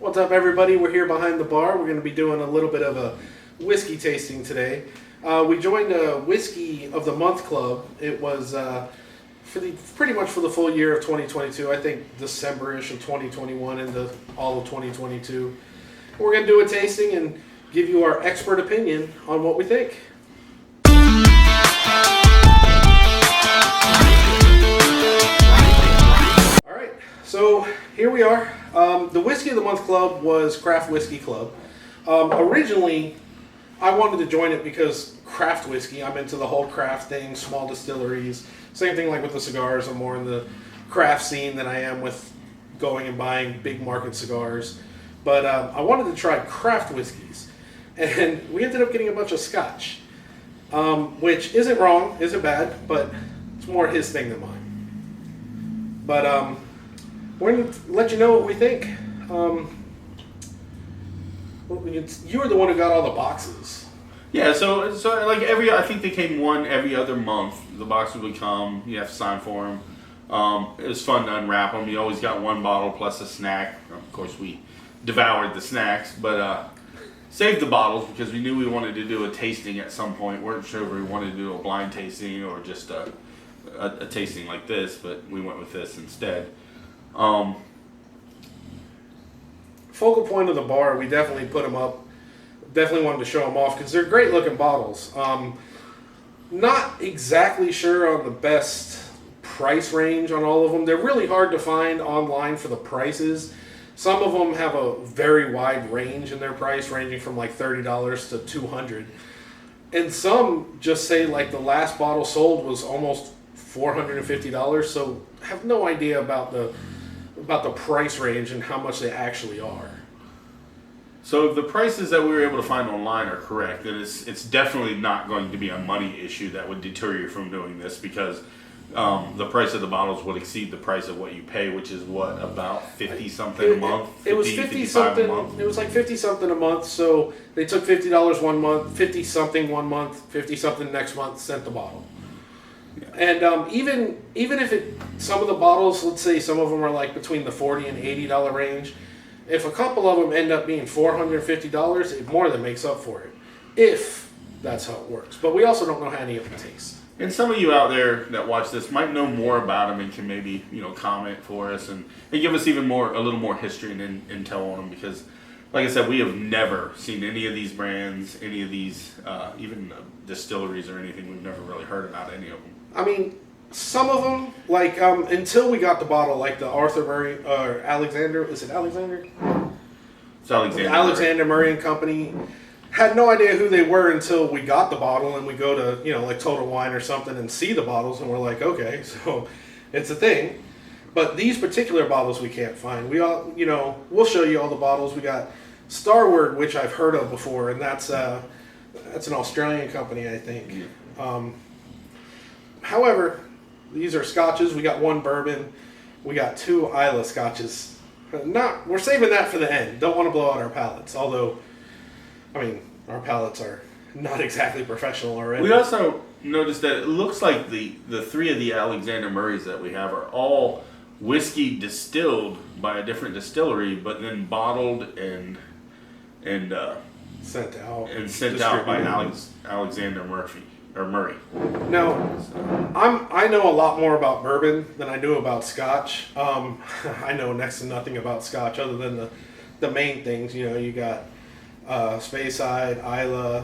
What's up, everybody? We're here behind the bar. We're going to be doing a little bit of a whiskey tasting today. We joined a Whiskey of the Month club. It was pretty much for the full year of 2022. I think December-ish of 2021 into all of 2022. We're going to do a tasting and give you our expert opinion on what we think. All right, so here we are. The Whiskey of the Month Club was Craft Whiskey Club. Originally, I wanted to join it because craft whiskey, I'm into the whole craft thing, small distilleries. Same thing like with the cigars. I'm more in the craft scene than I am with going and buying big market cigars. But I wanted to try craft whiskeys. And we ended up getting a bunch of scotch, which isn't wrong, isn't bad, but it's more his thing than mine. But we're going to let you know what we think. You were the one who got all the boxes. Yeah, so like I think they came one every other month. The boxes would come. You have to sign for them. It was fun to unwrap them. You always got one bottle plus a snack. Of course, we devoured the snacks, but saved the bottles because we knew we wanted to do a tasting at some point. Weren't sure if we wanted to do a blind tasting or just a tasting like this, but we went with this instead. Focal point of the bar, we definitely put them up. Definitely wanted to show them off because they're great looking bottles. Not exactly sure on the best price range on all of them. They're really hard to find online for the prices. Some of them have a very wide range in their price, ranging from like $30 to $200. And some just say like the last bottle sold was almost $450. So I have no idea about the price range and how much they actually are. So if the prices that we were able to find online are correct, then it's definitely not going to be a money issue that would deter you from doing this because the price of the bottles would exceed the price of what you pay, which is what, about 50 something a month? It was 50 something. It was like 50 something a month. So they took $50 one month, 50 something one month, 50 something next month, sent the bottle. Yeah. And even if some of the bottles, let's say some of them are like between the $40 and $80 range, if a couple of them end up being $450, it more than makes up for it, if that's how it works. But we also don't know how any of them taste. And some of you out there that watch this might know more about them and can maybe comment for us and give us even a little more history and intel on them because, like I said, we have never seen any of these brands, any of these even distilleries or anything. We've never really heard about any of them. I mean, some of them, like, until we got the bottle, like the Arthur Murray, or Alexander, is it Alexander? It's Alexander. Alexander Murray and Company. Had no idea who they were until we got the bottle and we go to, like Total Wine or something and see the bottles and we're like, okay, so it's a thing. But these particular bottles we can't find. We all, we'll show you all the bottles. We got Starward, which I've heard of before, and that's an Australian company, I think. Yeah. However, these are scotches. We got one bourbon. We got two Islay scotches. We're saving that for the end. Don't want to blow out our palates. Although, I mean, our palates are not exactly professional already. We also noticed that it looks like the three of the Alexander Murrays that we have are all whiskey distilled by a different distillery, but then bottled and sent out by Alexander Murray. Now, I know a lot more about bourbon than I do about Scotch. I know next to nothing about Scotch other than the main things. You got Speyside, Islay,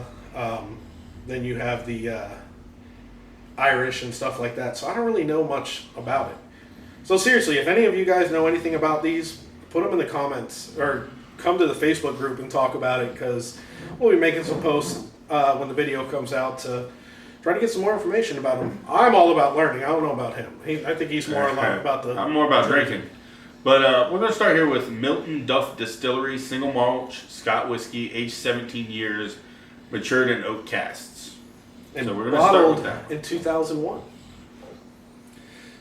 then you have the Irish and stuff like that. So I don't really know much about it. So seriously, if any of you guys know anything about these, put them in the comments or come to the Facebook group and talk about it because we'll be making some posts when the video comes out to try to get some more information about him. I'm all about learning. I don't know about him. I think he's more about the... I'm more about drinking. But we're going to start here with Milton Duff Distillery Single Malt Scotch Whiskey, aged 17 years, matured in oak casks. And so we're going to start with that. In 2001.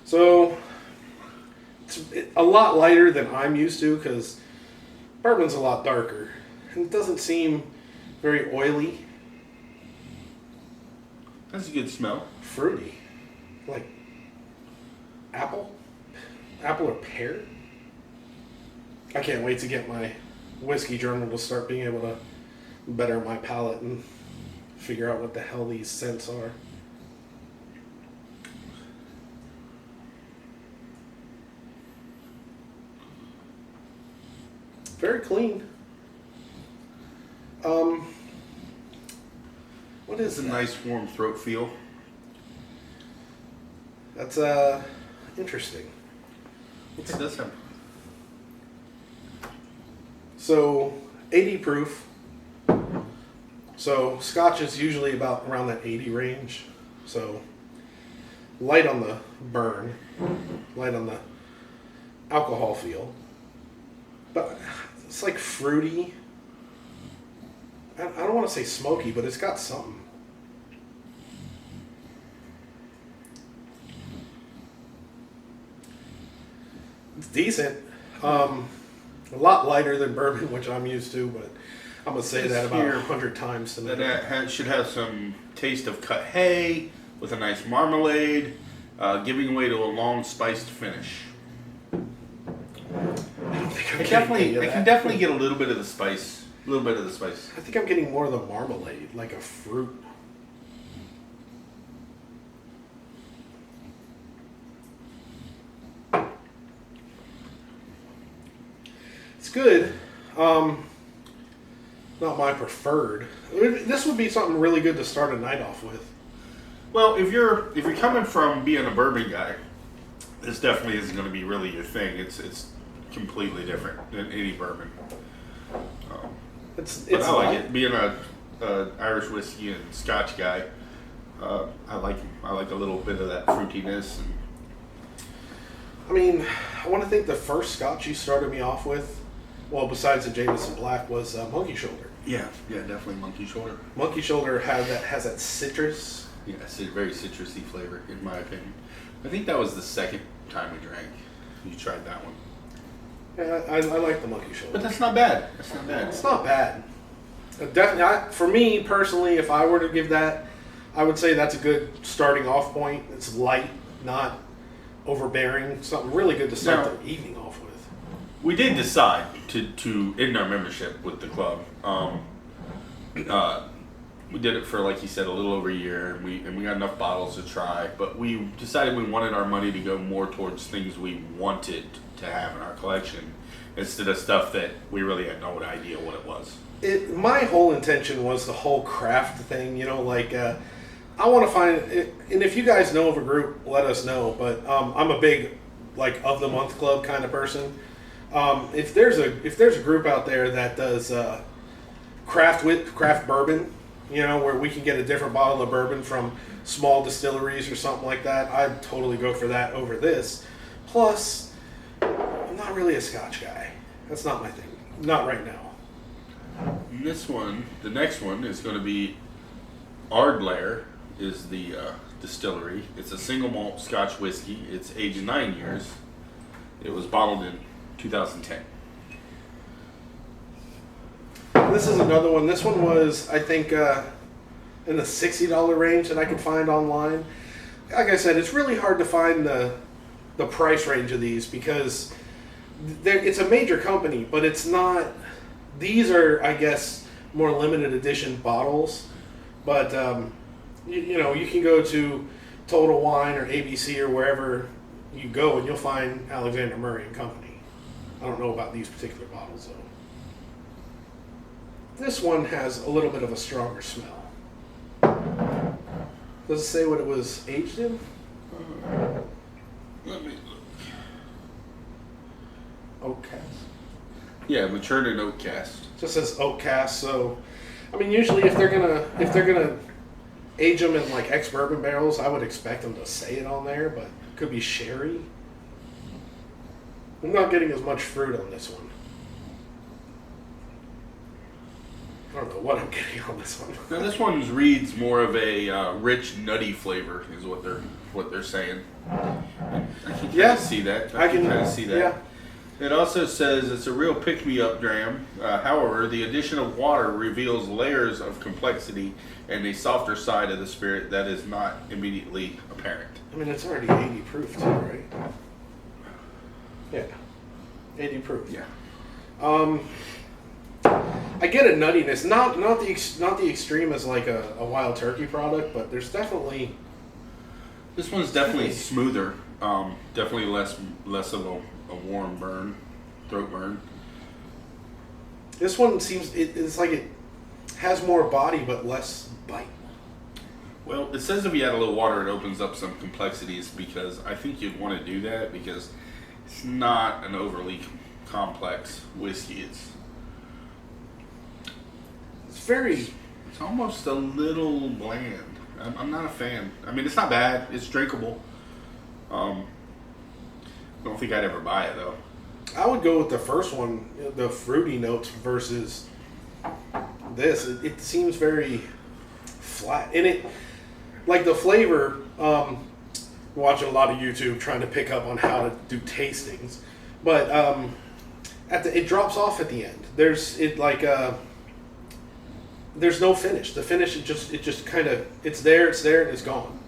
So it's a lot lighter than I'm used to because bourbon's a lot darker. And it doesn't seem very oily. That's a good smell. Fruity. Like apple or pear. I can't wait to get my whiskey journal to start being able to better my palate and figure out what the hell these scents are. Very clean. What is It's a that? nice warm throat feel. That's interesting. It does have. So 80 proof. So Scotch is usually about around that 80 range. So light on the burn, light on the alcohol feel. But it's like fruity. I don't want to say smoky, but it's got something. It's decent. A lot lighter than bourbon, which I'm used to, but I'm going to say that about 100 times tonight. That should have some taste of cut hay with a nice marmalade, giving way to a long spiced finish. I can definitely get a little bit of the spice. A little bit of the spice. I think I'm getting more of the marmalade, like a fruit. It's good. Not my preferred. This would be something really good to start a night off with. Well, if you're coming from being a bourbon guy, this definitely isn't going to be really your thing. It's completely different than any bourbon. It's I like it. Being a Irish whiskey and Scotch guy, I like him. I like a little bit of that fruitiness. And I mean, I want to think the first Scotch you started me off with, well, besides the Jameson Black, was Monkey Shoulder. yeah, definitely Monkey Shoulder. Monkey Shoulder has that citrus. Yeah, it's a very citrusy flavor, in my opinion. I think that was the second time we drank. You tried that one. Yeah, I like the Monkey Shoulder. But that's not bad. That's not bad. It's not bad. Definitely, for me personally, if I were to give that, I would say that's a good starting off point. It's light, not overbearing. Something really good to start the evening off with. We did decide to end our membership with the club. We did it for, like you said, a little over a year, and we got enough bottles to try. But we decided we wanted our money to go more towards things we wanted to have in our collection instead of stuff that we really had no idea what it was. My whole intention was the whole craft thing. I want to find it, and if you guys know of a group, let us know. But I'm a big of the month club kind of person. If there's a group out there that does craft bourbon, where we can get a different bottle of bourbon from small distilleries or something like that, I'd totally go for that over this. Plus, I'm not really a Scotch guy. That's not my thing. Not right now. And the next one is going to be Ardlair is the distillery. It's a single malt Scotch whiskey. It's aged 9 years. It was bottled in 2010. This is another one. This one was, I think, in the $60 range that I could find online. Like I said, it's really hard to find the price range of these because it's a major company, but it's not. These are, I guess, more limited edition bottles. But you can go to Total Wine or ABC or wherever you go, and you'll find Alexander Murray and Company. I don't know about these particular bottles though. This one has a little bit of a stronger smell. Does it say what it was aged in? Let me look. Oak cast. Yeah, matured in oak cast. Just says oak cast. So, I mean, usually if they're gonna age them in ex bourbon barrels, I would expect them to say it on there, but it could be sherry. I'm not getting as much fruit on this one. I don't know what I'm getting on this one. Now this one reads more of a rich, nutty flavor, is what they're saying. I can kind of see that. I can kind of see that. Yeah. It also says it's a real pick-me-up dram. However, the addition of water reveals layers of complexity and a softer side of the spirit that is not immediately apparent. I mean, it's already 80 proof too, right? Yeah. 80 proof. Yeah. I get a nuttiness, not the extreme as like a wild turkey product, but there's definitely. This one's definitely smoother. Definitely less of a warm burn, throat burn. This one seems it's like it has more body but less bite. Well, it says if you add a little water, it opens up some complexities, because I think you'd want to do that because it's not an overly complex whiskey. It's almost a little bland. I'm not a fan. I mean, it's not bad. It's drinkable. I don't think I'd ever buy it though. I would go with the first one, the fruity notes versus this. It seems very flat, and it like the flavor. Watching a lot of YouTube trying to pick up on how to do tastings, but it drops off at the end. There's no finish. The finish it just kind of it's there and it's gone.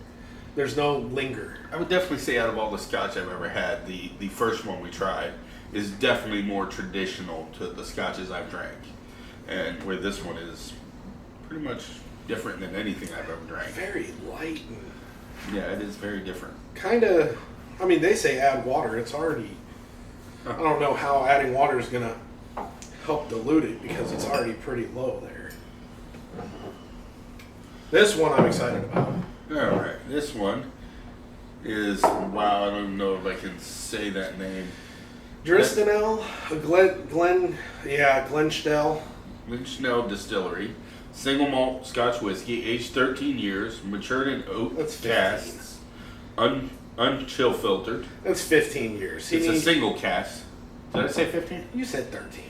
There's no linger. I would definitely say out of all the scotch I've ever had, the first one we tried is definitely more traditional to the scotches I've drank, and where this one is pretty much different than anything I've ever drank. Very light and yeah, it is very different. kind of. I mean, they say add water. It's already. I don't know how adding water is gonna help dilute it because it's already pretty low there. This one I'm excited about. All right, this one is wow. I don't even know if I can say that name. Dristinel, Glenstell. Lynch-Snell Distillery, single malt Scotch whiskey, aged 13 years, matured in oak That's 15. casks, unchill filtered. That's 15 years. It's a single cask. Did I say 15? You said 13.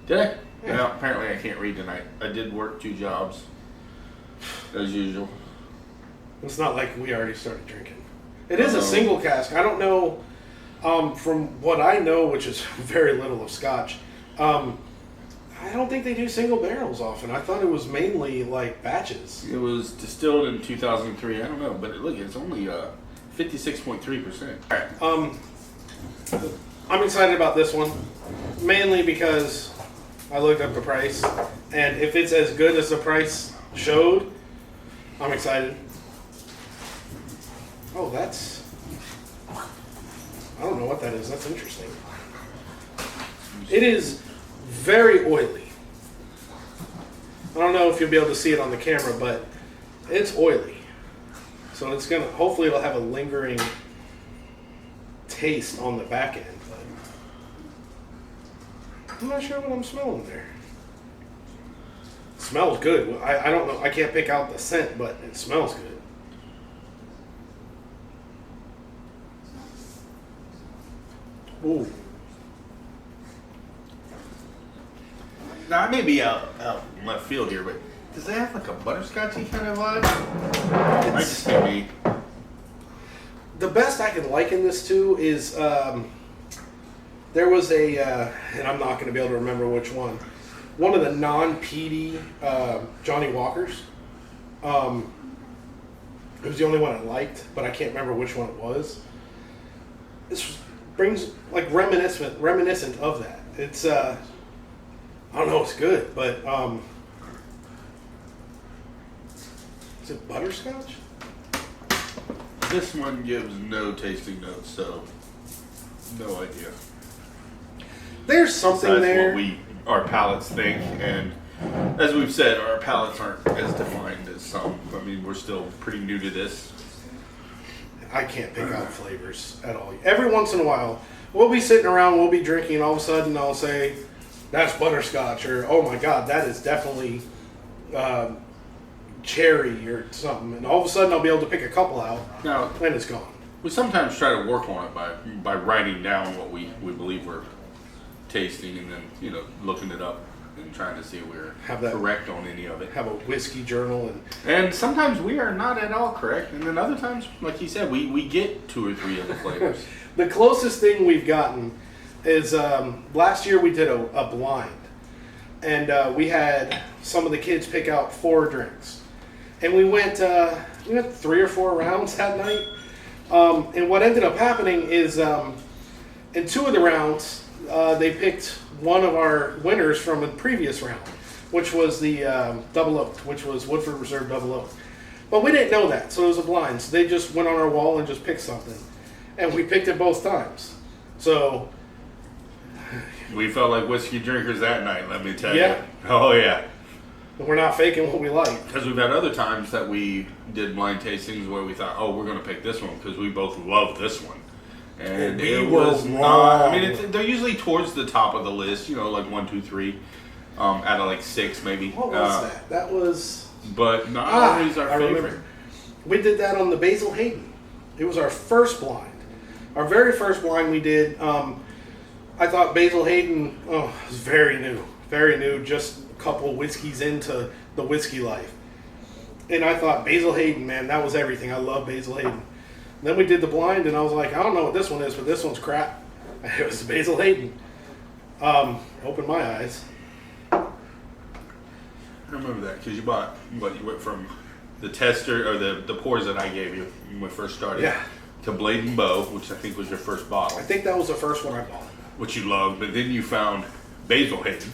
Did I? Yeah. Well, apparently I can't read tonight. I did work 2 jobs, as usual. It's not like we already started drinking. It is a single cask. I don't know, from what I know, which is very little of Scotch, I don't think they do single barrels often. I thought it was mainly like batches. It was distilled in 2003. I don't know, but look, it's only 56.3%. All right. I'm excited about this one, mainly because I looked up the price, and if it's as good as the price showed, I'm excited. Oh, that's... I don't know what that is. That's interesting. It is very oily. I don't know if you'll be able to see it on the camera, but it's oily. So it's gonna, hopefully it'll have a lingering taste on the back end, but I'm not sure what I'm smelling there. It smells good. I don't know, I can't pick out the scent, but it smells good. Ooh. Now, I may be out in left field here, but does it have like a butterscotchy kind of vibe? It might just be me. The best I can liken this to is there was a, and I'm not going to be able to remember which one of the non-peaty Johnny Walkers. It was the only one I liked, but I can't remember which one it was. This brings like reminiscent of that. It's I don't know, it's good, but is it butterscotch? This one gives no tasting notes, so no idea. There's something Besides there. what our palates think, and as we've said, our palates aren't as defined as some. I mean, we're still pretty new to this. I can't pick out flavors at all. Every once in a while, we'll be sitting around, we'll be drinking, and all of a sudden I'll say, that's butterscotch, or oh my god, that is definitely cherry or something. And all of a sudden I'll be able to pick a couple out, Now, and it's gone. we sometimes try to work on it by writing down what we believe we're tasting, and then looking it up and trying to see if we're Have that- correct on any of it. Have a whiskey journal, And sometimes we are not at all correct, and then other times, like you said, we get 2 or 3 of the flavors. the closest thing we've gotten is last year we did a blind, and we had some of the kids pick out 4 drinks, and we went 3 or 4 rounds that night, and what ended up happening is in 2 of the rounds they picked one of our winners from a previous round, which was the double oak, which was Woodford Reserve double oak. But we didn't know that, so it was a blind. So they just went on our wall and just picked something, and we picked it both times. So we felt like whiskey drinkers that night. Let me tell Yeah. you. Oh yeah. we're not faking what we like. Because we've had other times that we did blind tastings where we thought, oh, we're going to pick this one because we both love this one. And we it were was wrong. not. I mean, they're usually towards the top of the list, like 1, 2, 3, out of like 6 maybe. What was that? That was. But not always our I favorite. remember. We did that on the Basil Hayden. It was our first blind. Our very first blind we did. I thought Basil Hayden was very new. Very new, just a couple whiskeys into the whiskey life. And I thought Basil Hayden, man, that was everything. I love Basil Hayden. Then we did the blind, and I was like, I don't know what this one is, but this one's crap. It was Basil Hayden. Opened my eyes. I remember that because you went from the tester or the pours that I gave you when we first started, Yeah. to Blade and Bow, which I think was your first bottle, I think that was the first one I bought. which you loved. But then you found Basil Hayden,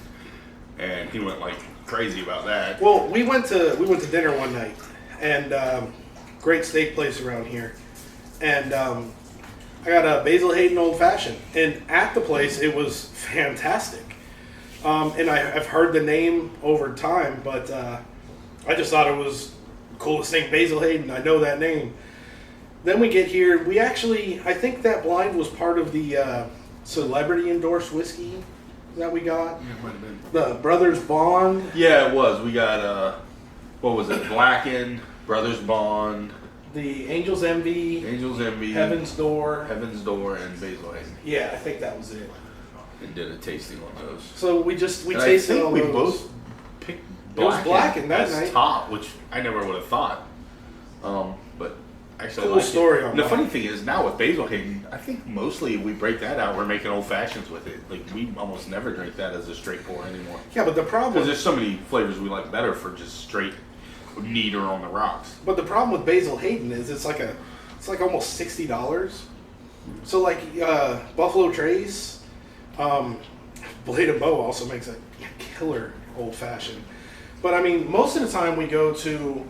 and he went like crazy about that. Well, we went to dinner one night, and great steak place around here, and I got a Basil Hayden Old Fashioned, and at the place it was fantastic. And I've heard the name over time, but I just thought it was the coolest thing, Basil Hayden. I know that name. Then we get here. We actually, I think that blind was part of the celebrity endorsed whiskey that we got. Yeah, it might have been. The Brothers Bond. Yeah, it was. We got what was it? Blackened, Brothers Bond, The Angel's Envy, Angel's Envy, Heaven's Door. Heaven's Door, and Basil Hayden. Yeah, I think that was it. And did a tasting on those. So we And tasted I think all we those. both picked It was Blackened that as night. top, which I never would have thought. But actually, I Cool like story it. on And the that. funny thing is, now with Basil Hayden, I think mostly we break that out. We're making old fashions with it. Like we almost never drink that as a straight pour anymore. Yeah, but the Because problem, there's so many flavors we like better for just straight neater on the rocks. with Basil Hayden is it's like almost $60. So like Buffalo Trace, Blade and Bow also makes a killer old fashioned. But I mean, most of the time we go to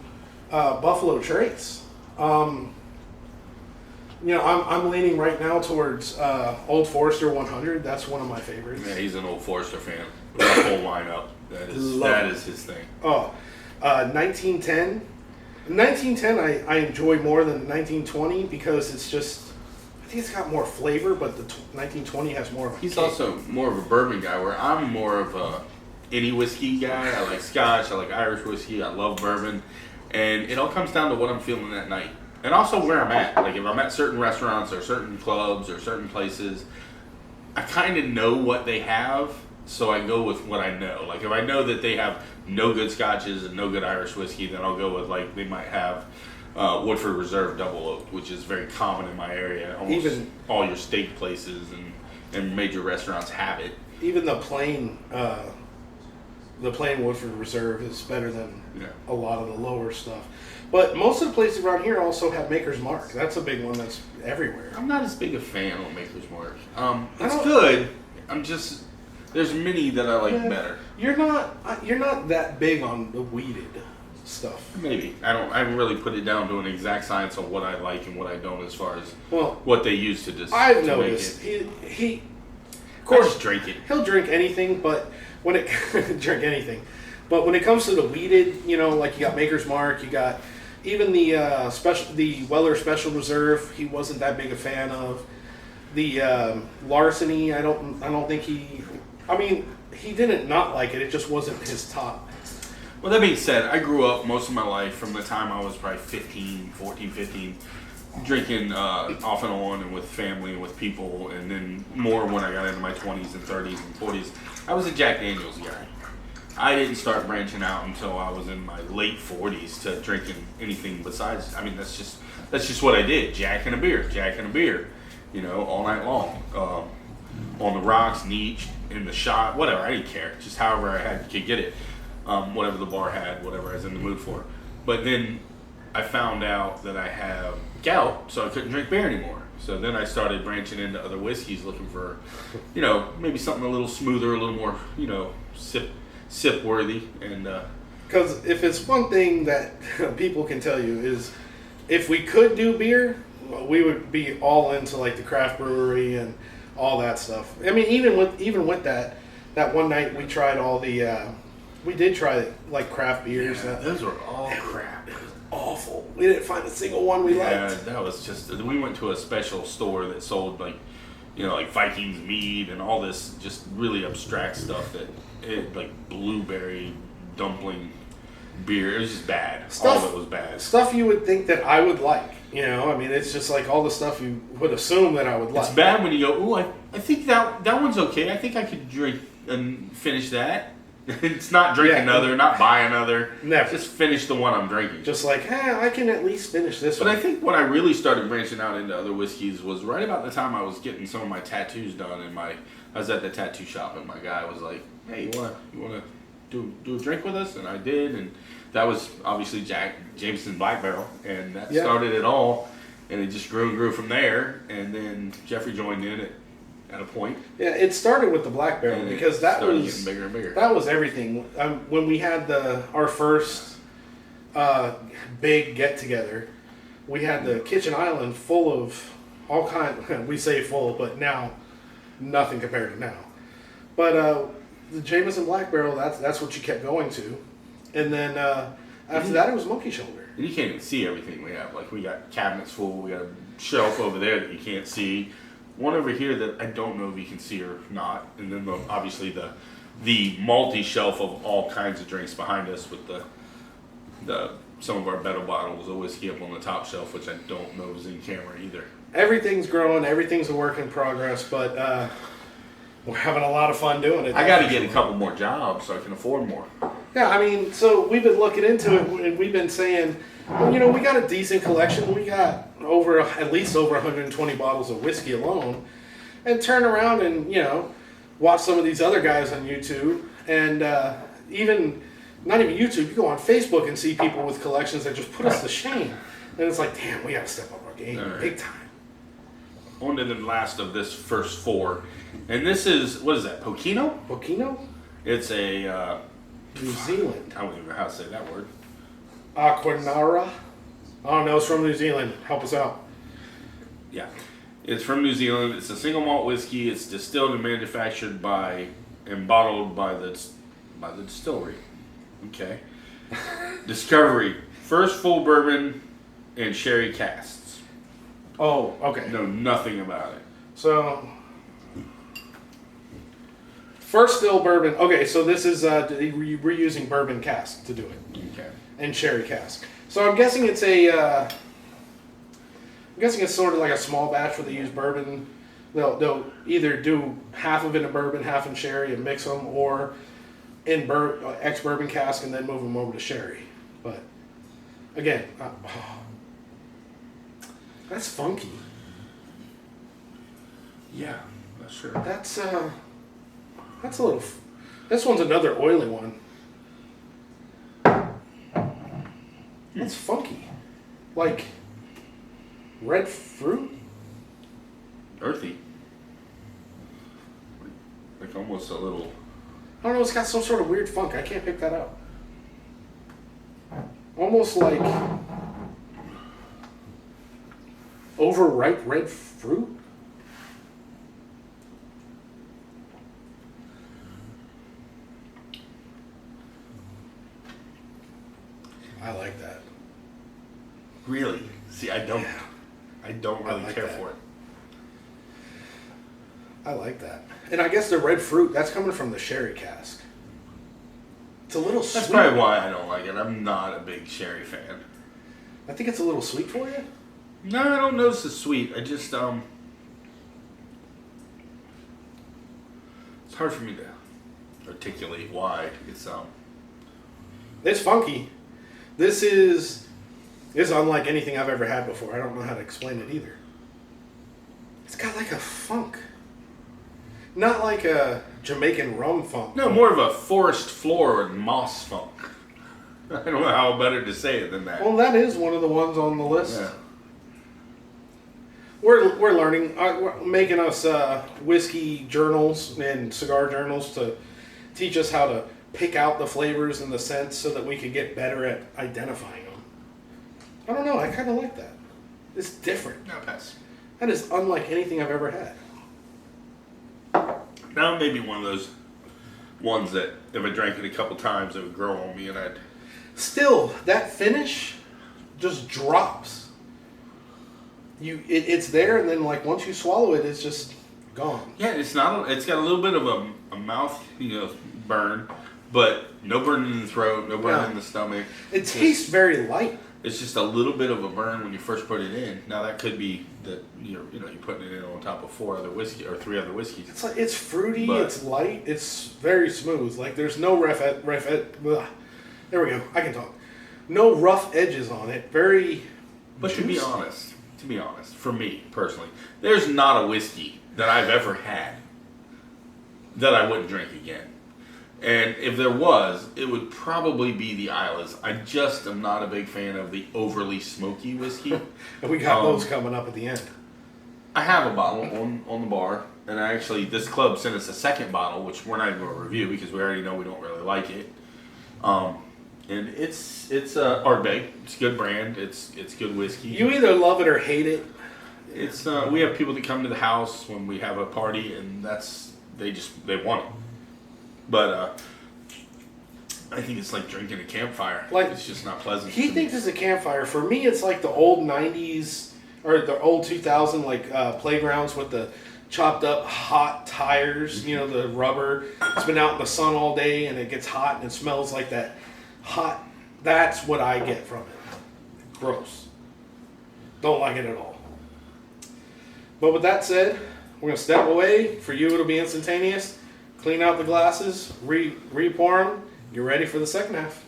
Buffalo Trace. I'm leaning right now towards Old Forester 100. That's one of my favorites. Yeah, he's an old Forester fan. The whole lineup. That is his thing. 1910. 1910 I enjoy more than 1920 because it's just, I think it's got more flavor, but the 1920 has more of a He's kick. also more of a bourbon guy, where I'm more of a any whiskey guy. I like Scotch, I like Irish whiskey, I love bourbon, and it all comes down to what I'm feeling that night, and also where I'm at. Like if I'm at certain restaurants or certain clubs or certain places, I kind of know what they have, so I go with what I know. Like if I know that they have no good Scotches and no good Irish whiskey, then I'll go with like they might have Woodford Reserve Double Oak, which is very common in my area. Almost Even all your steak places and major restaurants have it. even the plain Woodford Reserve is better than a lot of the lower stuff. But most of the places around here also have Maker's Mark. That's a big one that's everywhere. I'm not as big a fan of Maker's Mark. It's don't- good. I'm just there's many that I like Yeah. better. You're not that big on the weeded stuff. Maybe I haven't really put it down to an exact science on what I like and what I don't as far as Well, what they use to just. I've to noticed Make it. he Of course, drink it. he'll drink anything, but when it drink anything, but when it comes to the weeded, like you got Maker's Mark, you got even the the Weller Special Reserve. He wasn't that big a fan of the Larceny. I don't think he. I mean, he didn't not like it. It just wasn't his top. Well, that being said, I grew up most of my life from the time I was probably 15, drinking off and on and with family and with people, and then more when I got into my 20s and 30s and 40s. I was a Jack Daniels guy. I didn't start branching out until I was in my late 40s to drinking anything besides. I mean, that's just what I did. Jack and a beer, all night long. On the rocks, neat, in the shot, whatever. I didn't care. Just however I could get it. Whatever the bar had, whatever I was in the mood for. But then I found out that I have gout, so I couldn't drink beer anymore. So then I started branching into other whiskeys, looking for, maybe something a little smoother, a little more, sip worthy. And Because if it's one thing that people can tell you is, if we could do beer, we would be all into like the craft brewery and all that stuff. I mean, even with that one night we tried all the, we did try like craft beers. those were all crap. It was awful. We didn't find a single one we liked. That was just. We went to a special store that sold like Vikings mead and all this just really abstract stuff like blueberry dumpling beer. It was just bad. All of it was bad. Stuff you would think that I would like. I mean, it's just like all the stuff you would assume that I would like. It's bad when you go, ooh, I think that one's okay. I think I could drink and finish that. It's not drink another, not buy another. Never. Just finish the one I'm drinking. Just like, I can at least finish this one. But I think when I really started branching out into other whiskeys was right about the time I was getting some of my tattoos done. And I was at the tattoo shop, and my guy was like, hey, you wanna do a drink with us? And I did, and that was obviously Jameson Black Barrel, and that started it all, and it just grew and grew from there. And then Jeffrey joined in at a point. Yeah, it started with the Black Barrel because that was getting bigger and bigger. That was everything. When we had our first big get together, we had the kitchen island full of all kind. We say full, but now nothing compared to now. But the Jameson Black Barrel, that's what you kept going to. And then after that, it was Monkey Shoulder. And you can't even see everything we have. Like, we got cabinets full. We got a shelf over there that you can't see. One over here that I don't know if you can see or not. And then obviously the multi-shelf of all kinds of drinks behind us with the some of our better bottles of whiskey up on the top shelf, which I don't know is in camera either. Everything's growing. Everything's a work in progress, but we're having a lot of fun doing it. I got to get a couple more jobs so I can afford more. Yeah, I mean, so we've been looking into it, and we've been saying, well, we got a decent collection. We got at least over 120 bottles of whiskey alone, and turn around and watch some of these other guys on YouTube, and even not even YouTube. You go on Facebook and see people with collections that just put us to shame, and it's like, damn, we got to step up our game big time. On to the last of this first four, and this is what is that? Pokino? Pokino? It's a New Zealand. I don't even know how to say that word. Aquanara? I don't know. It's from New Zealand. Help us out. Yeah. It's from New Zealand. It's a single malt whiskey. It's distilled and manufactured and bottled by the distillery. Okay. Discovery. First full bourbon and sherry casks. Oh, okay. Know nothing about it. So, first still bourbon. Okay, so this is we're using bourbon cask to do it. Okay. And sherry cask. So I'm guessing it's sort of like a small batch where they use bourbon. They'll either do half of it in bourbon, half in sherry, and mix them, or in ex-bourbon cask and then move them over to sherry. But again, that's funky. Yeah, that's sure. That's a little. This one's another oily one. It's funky, like red fruit. Earthy. Like almost a little. I don't know. It's got some sort of weird funk. I can't pick that up. Almost like overripe red fruit. I like that. Really? See, I don't really like care that. for it. I like that. And I guess the red fruit, that's coming from the sherry cask. It's a little sweet. That's probably why I don't like it. I'm not a big sherry fan. I think it's a little sweet for you. No, I don't notice the sweet. I just it's hard for me to articulate why It's funky. This is unlike anything I've ever had before. I don't know how to explain it either. It's got like a funk. Not like a Jamaican rum funk. No, more of a forest floor and moss funk. I don't know how better to say it than that. Well, that is one of the ones on the list. Yeah. We're learning. We're making us whiskey journals and cigar journals to teach us how to pick out the flavors and the scents so that we could get better at identifying them. I don't know. I kind of like that. It's different. No pass. That is unlike anything I've ever had. Now maybe one of those ones that if I drank it a couple times, it would grow on me, and I'd. Still, that finish just drops. It's there, and then like once you swallow it, it's just gone. Yeah, it's not. It's got a little bit of a mouth, burn, but no burn in the throat, no burn in the stomach. It tastes very light. It's just a little bit of a burn when you first put it in. Now that could be that you're putting it in on top of 4 other whiskey or 3 other whiskeys. It's like it's fruity, But- it's light, it's very smooth. Like there's no there we go. I can talk. No rough edges on it. Very. But juicy. to be honest, for me personally, there's not a whiskey that I've ever had that I wouldn't drink again. And if there was, it would probably be the Islays. I just am not a big fan of the overly smoky whiskey. And we got those coming up at the end. I have a bottle on the bar, and this club sent us a second bottle, which we're not even going to review because we already know we don't really like it. And it's Ardbeg. It's a good brand. It's good whiskey. You either love it or hate it. It's we have people that come to the house when we have a party, and they want it. But I think it's like drinking a campfire. Like, it's just not pleasant. He thinks it's a campfire. For me, it's like the old '90s or the old 2000 playgrounds with the chopped up hot tires. The rubber. It's been out in the sun all day, and it gets hot, and it smells like that hot. That's what I get from it. Gross. Don't like it at all. But with that said, we're gonna step away. For you, it'll be instantaneous. Clean out the glasses, re-pour them. You're ready for the second half.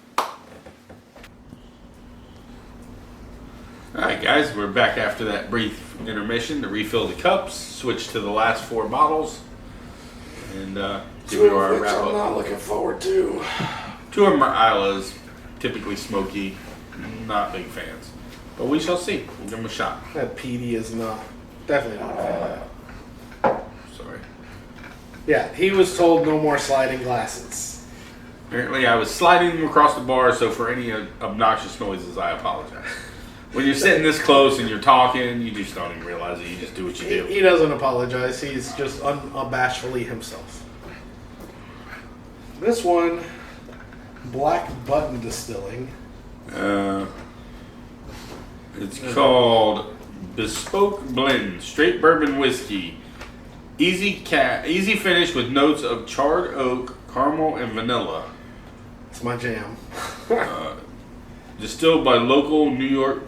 Alright guys, we're back after that brief intermission to refill the cups, switch to the last 4 bottles, and give you our wrap I'm up. not looking forward to. 2 of them are Islas, typically smoky, not big fans. But we shall see. We'll give them a shot. That PD is definitely not a fan of that. Sorry. Yeah, he was told no more sliding glasses. Apparently I was sliding them across the bar, so for any obnoxious noises, I apologize. When you're sitting this close and you're talking, you just don't even realize it. You just do what you do. He doesn't apologize. He's just unabashedly himself. This one, Black Button Distilling. It's called Bespoke Blend, Straight Bourbon Whiskey. Easy finish with notes of charred oak, caramel, and vanilla. It's my jam. Distilled by local New York.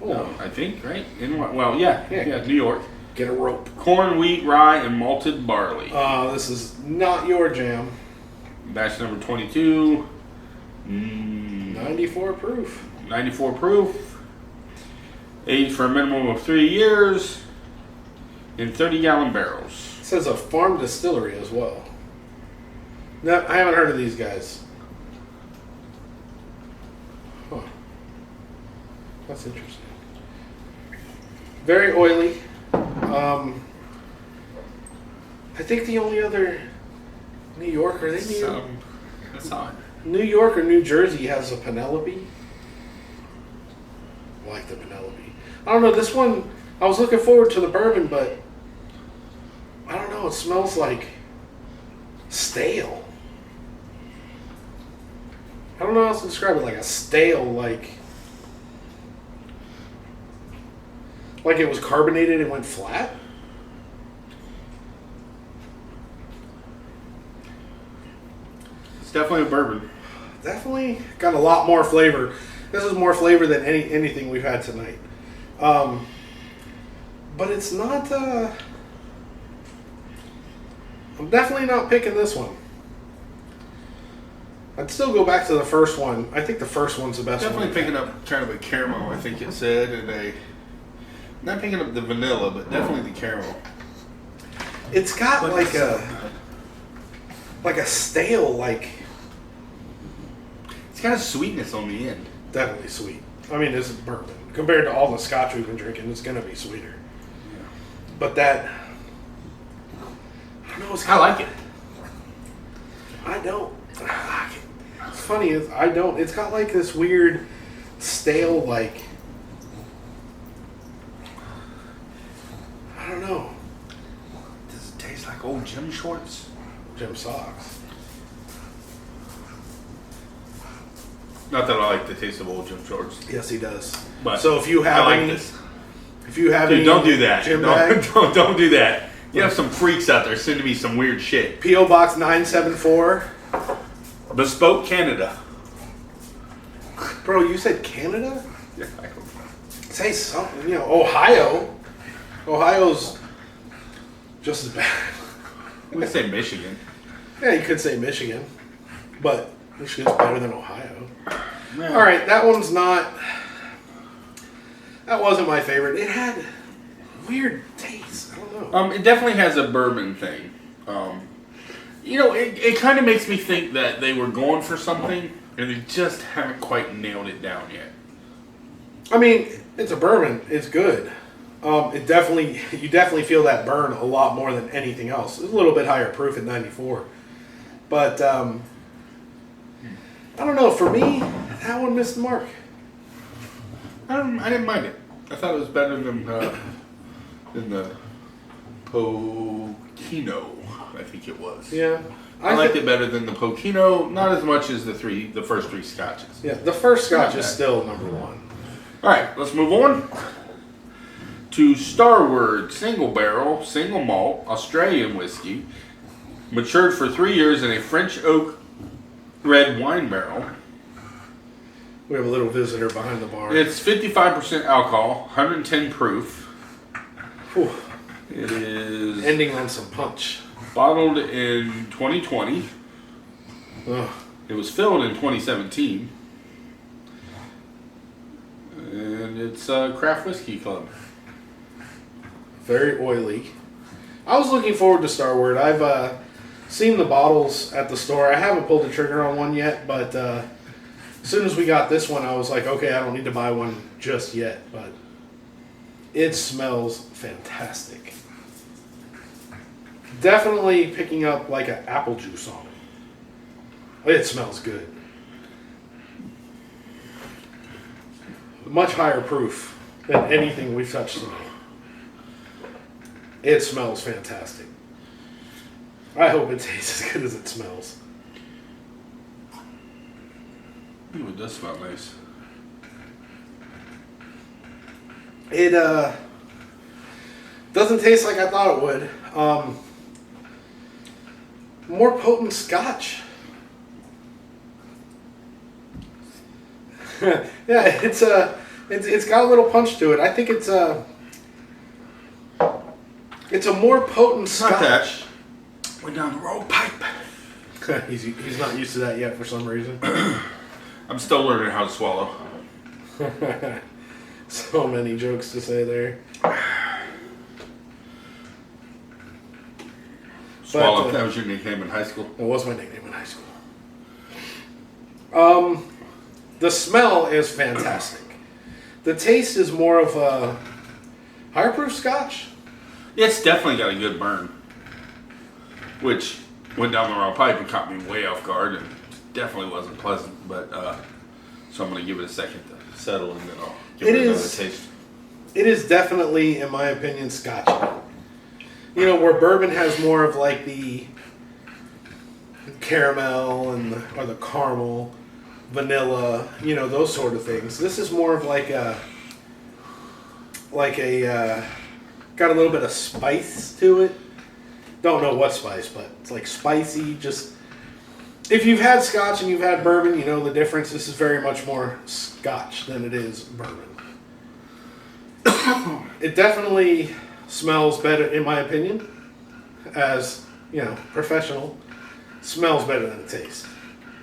Oh, I think, right? Yeah, New York. get a rope. Corn, wheat, rye, and malted barley. This is not your jam. Batch number 22. 94 proof. 94 proof. Aged for a minimum of 3 years. In 30-gallon barrels. It says a farm distillery as well. No, I haven't heard of these guys. Huh. That's interesting. Very oily. I think the only other New York, are they New York? That's odd. New York or New Jersey has a Penelope. I like the Penelope. I don't know, this one, I was looking forward to the bourbon, but I don't know, it smells like stale. I don't know how else to describe it, like a stale, like it was carbonated and went flat. It's definitely a bourbon. Definitely got a lot more flavor. This is more flavor than anything we've had tonight. But it's not. I'm definitely not picking this one. I'd still go back to the first one. I think the first one's the best Definitely one. picking up kind of a caramel, I think it said, and not picking up the vanilla, but definitely the caramel. It's got like a stale, It's got a sweetness on the end. definitely sweet. I mean, this is bourbon. Compared to all the scotch we've been drinking, it's going to be sweeter. Yeah. But that, I don't know, I like it. I don't. It's funny is I don't. It's got like this weird stale like. I don't know. Does it taste like old gym shorts? Gym socks. Not that I like the taste of old gym shorts. Yes, he does. But so if you have I like any, this. if you have Dude, any, don't do that. Gym bag, Don't do that. You have some freaks out there sending me some weird shit. PO Box 974. Bespoke Canada. Bro, you said Canada? Yeah, I hope. Say something. You know, Ohio. Ohio's just as bad. We could say Michigan. Yeah, you could say Michigan, but Michigan's better than Ohio. Man. All right, that one's not. That wasn't my favorite. It had weird taste. I don't know. It definitely has a bourbon thing. It kind of makes me think that they were going for something and they just haven't quite nailed it down yet. I mean, it's a bourbon. It's good. You definitely feel that burn a lot more than anything else. It's a little bit higher proof at 94, but I don't know. For me, that one missed the mark. I didn't mind it. I thought it was better than the Pochino. I think it was. Yeah, I liked it better than the Pochino. Not as much as the first three scotches. Yeah, the first Scotch is still number one. All right, let's move on to Starward Single Barrel, Single Malt, Australian whiskey, matured for 3 years in a French oak red wine barrel. We have a little visitor behind the bar. It's 55% alcohol, 110 proof. Whew. It is Ending on some punch. bottled in 2020. Ugh. It was filled in 2017. And it's a Craft Whiskey Club. Very oily. I was looking forward to Starward. I've seen the bottles at the store. I haven't pulled the trigger on one yet, but as soon as we got this one, I was like, okay, I don't need to buy one just yet, but it smells fantastic. Definitely picking up like an apple juice on it. It smells good. Much higher proof than anything we've touched tonight. It smells fantastic. I hope it tastes as good as it smells. Ooh, it does smell nice. It doesn't taste like I thought it would. More potent Scotch. Yeah, it's got a little punch to it. I think it's a more potent Scotch. Not that. Went down the wrong pipe. He's not used to that yet for some reason. I'm still learning how to swallow. So many jokes to say there. Swallow, that was your nickname in high school? It was my nickname in high school. The smell is fantastic. The taste is more of a higher proof Scotch. Yeah, it's definitely got a good burn. Which went down the wrong pipe and caught me way off guard and definitely wasn't pleasant. But so I'm going to give it a second to settle and then I'll give it another taste. It is definitely, in my opinion, Scotchy. You know, where bourbon has more of like the caramel or the caramel, vanilla, you know, those sort of things. This is more of like a got a little bit of spice to it. Don't know what spice, but it's like spicy. Just if you've had Scotch and you've had bourbon, you know the difference. This is very much more Scotch than it is bourbon. It definitely smells better, in my opinion, as, you know, professional. Smells better than it tastes.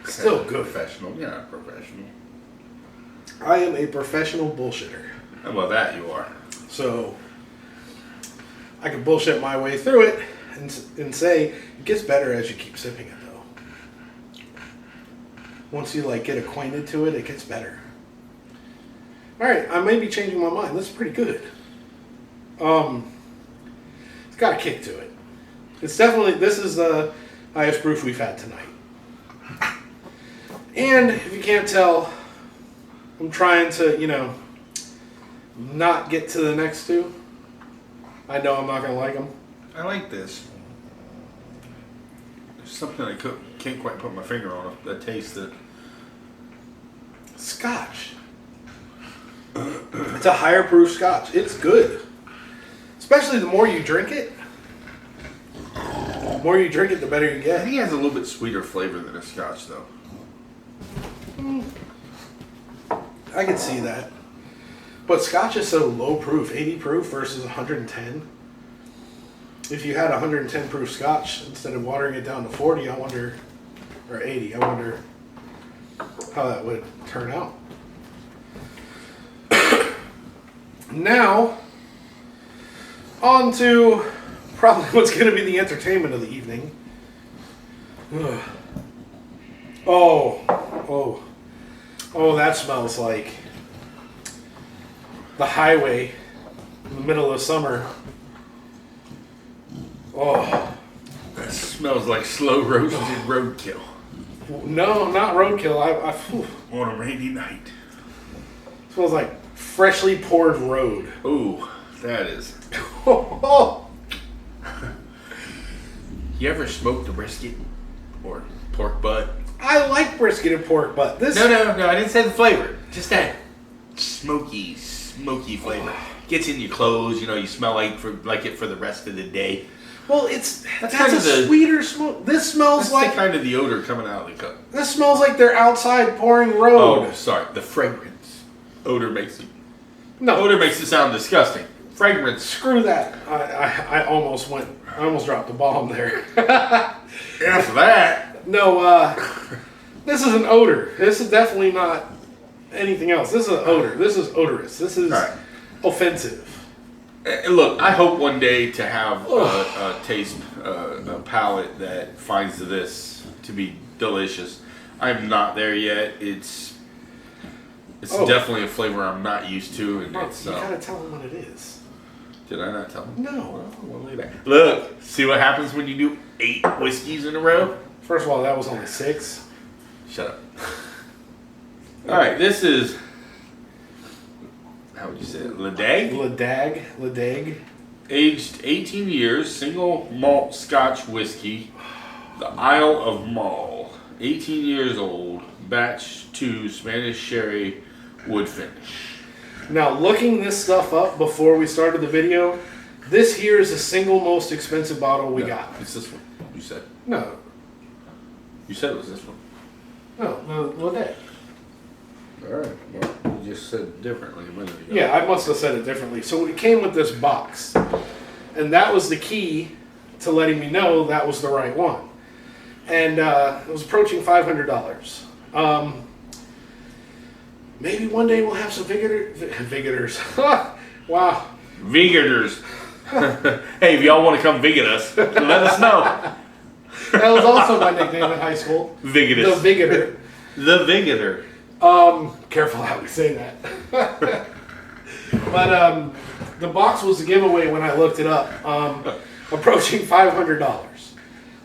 Still good. Professional. Yeah, professional. I am a professional bullshitter. How about that you are? So, I can bullshit my way through it and say, it gets better as you keep sipping it, though. Once you, like, get acquainted to it, it gets better. Alright, I may be changing my mind. This is pretty good. It's got a kick to it. It's definitely, this is the highest proof we've had tonight. And if you can't tell, I'm trying to, you know, not get to the next two. I know I'm not going to like them. I like this. There's something I can't quite put my finger on. The taste that. Scotch. It's a higher proof scotch. It's good. Especially the more you drink it. The more you drink it, the better you I get. think it has a little bit sweeter flavor than a Scotch, though. I can see that. But Scotch is so low proof, 80 proof versus 110. If you had 110 proof Scotch, instead of watering it down to 40, I wonder, or 80, I wonder how that would turn out. Now, on to probably what's going to be the entertainment of the evening. Ugh. Oh, that smells like the highway in the middle of summer. Oh. That smells like slow roasted roadkill. No, not roadkill. On a rainy night. Smells like freshly poured road. Ooh, that is. You ever smoked a brisket or pork butt? I like brisket and pork, but this... No, I didn't say the flavor. Just that smoky flavor. Gets in your clothes, you know, you smell like it for the rest of the day. Well, that's kind a of the sweeter smoke. This smells That's like... the kind of the odor coming out of the cup. This smells like they're outside pouring road. Oh, sorry. The fragrance. Odor makes it sound disgusting. Fragrance. Screw that. I almost dropped the bomb there. After that. No, this is an odor. This is definitely not anything else. This is an odor. This is odorous. This is offensive. Look, I hope one day to have a taste, a palate that finds this to be delicious. I'm not there yet. It's definitely a flavor I'm not used to, and Bro, it's. You gotta tell them what it is. Did I not tell him? No. Well, look, see what happens when you do 8 whiskeys in a row? First of all, that was only 6. Shut up. All right, this is. How would you say it? Ledag. Aged 18 years, single malt Scotch whiskey, the Isle of Mull. 18 years old, batch 2 Spanish sherry wood finish. Now, looking this stuff up before we started the video, this here is the single most expensive bottle we got. It's this one, you said. No. You said it was this one. No, the Ledag. All right. Well, you just said it differently a minute ago. Yeah, I must have said it differently. So it came with this box. And that was the key to letting me know that was the right one. And it was approaching $500. Maybe one day we'll have some Vigators. Wow. Vigators. Hey, if y'all want to come visit us, let us know. That was also my nickname in high school. Vigatus. The Vigator. The Vigator. Careful how we say that. But the box was a giveaway when I looked it up. Approaching $500.